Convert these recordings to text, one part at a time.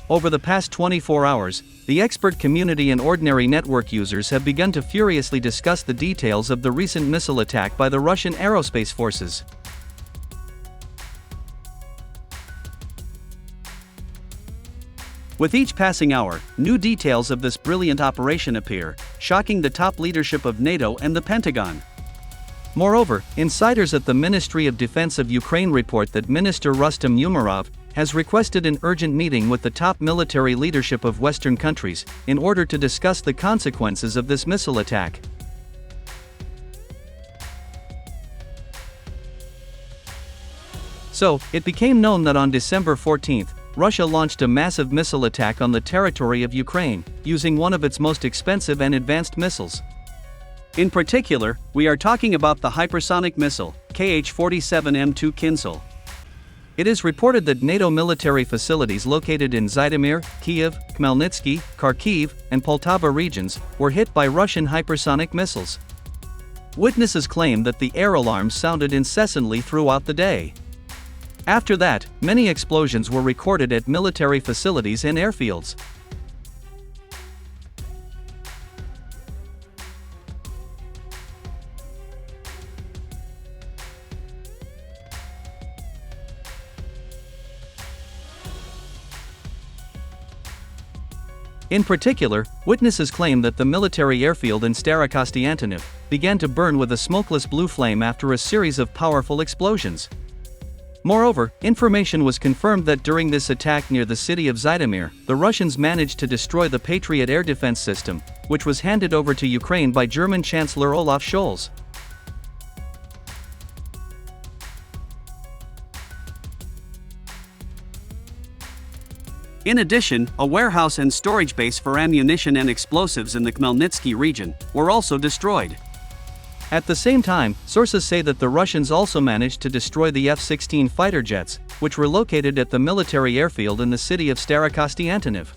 Over the past 24 hours, the expert community and ordinary network users have begun to furiously discuss the details of the recent missile attack by the Russian Aerospace Forces. With each passing hour, new details of this brilliant operation appear, shocking the top leadership of NATO and the Pentagon. Moreover, insiders at the Ministry of Defense of Ukraine report that Minister Rustem Umierov has requested an urgent meeting with the top military leadership of Western countries in order to discuss the consequences of this missile attack. So, it became known that on December 14, Russia launched a massive missile attack on the territory of Ukraine, using one of its most expensive and advanced missiles. In particular, we are talking about the hypersonic missile, Kh-47M2 KINZHAL. It is reported that NATO military facilities located in Zhytomyr, Kiev, Khmelnytsky, Kharkiv, and Poltava regions were hit by Russian hypersonic missiles. Witnesses claim that the air alarms sounded incessantly throughout the day. After that, many explosions were recorded at military facilities and airfields. In particular, witnesses claim that the military airfield in Starokostiantynov began to burn with a smokeless blue flame after a series of powerful explosions. Moreover, information was confirmed that during this attack near the city of Zhytomyr, the Russians managed to destroy the Patriot air defense system, which was handed over to Ukraine by German Chancellor Olaf Scholz. In addition, a warehouse and storage base for ammunition and explosives in the Khmelnytsky region were also destroyed. At the same time, sources say that the Russians also managed to destroy the F-16 fighter jets, which were located at the military airfield in the city of Starokostiantynov.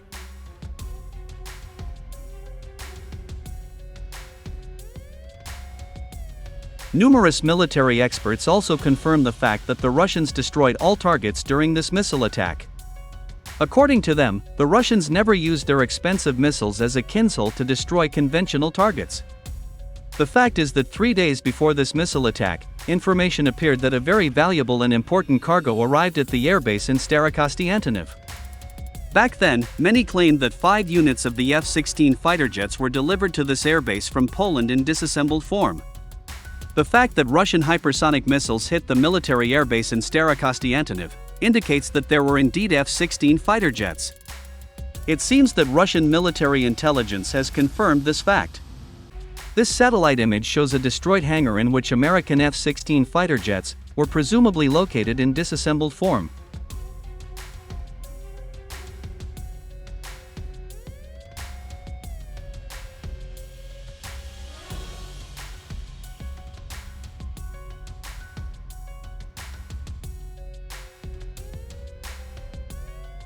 Numerous military experts also confirm the fact that the Russians destroyed all targets during this missile attack. According to them, the Russians never used their expensive missiles as a KINZHAL to destroy conventional targets. The fact is that 3 days before this missile attack, information appeared that a very valuable and important cargo arrived at the airbase in Starokostiantynov. Back then, many claimed that 5 units of the F-16 fighter jets were delivered to this airbase from Poland in disassembled form. The fact that Russian hypersonic missiles hit the military airbase in Starokostiantynov indicates that there were indeed F-16 fighter jets. It seems that Russian military intelligence has confirmed this fact. This satellite image shows a destroyed hangar in which American F-16 fighter jets were presumably located in disassembled form.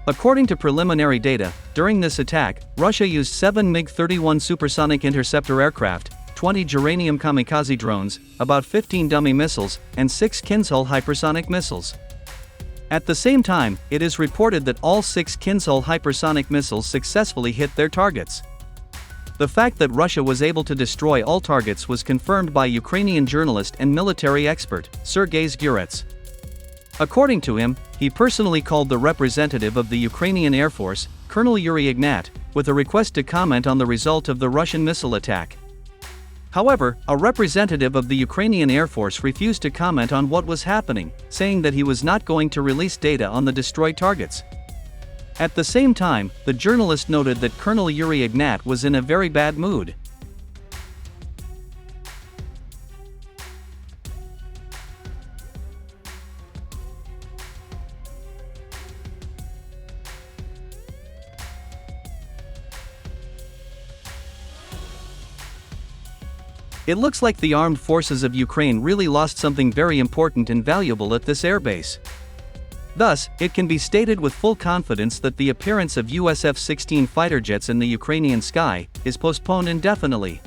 According to preliminary data, during this attack, Russia used 7 MiG-31 supersonic interceptor aircraft, 20 Geranium kamikaze drones, about 15 dummy missiles, and 6 KINZHAL hypersonic missiles. At the same time, it is reported that all 6 KINZHAL hypersonic missiles successfully hit their targets. The fact that Russia was able to destroy all targets was confirmed by Ukrainian journalist and military expert, Sergei Zgurets. According to him, he personally called the representative of the Ukrainian Air Force, Colonel Yuri Ignat, with a request to comment on the result of the Russian missile attack. However, a representative of the Ukrainian Air Force refused to comment on what was happening, saying that he was not going to release data on the destroyed targets. At the same time, the journalist noted that Colonel Yuri Ignat was in a very bad mood. It looks like the armed forces of Ukraine really lost something very important and valuable at this airbase. Thus, it can be stated with full confidence that the appearance of US F-16 fighter jets in the Ukrainian sky is postponed indefinitely.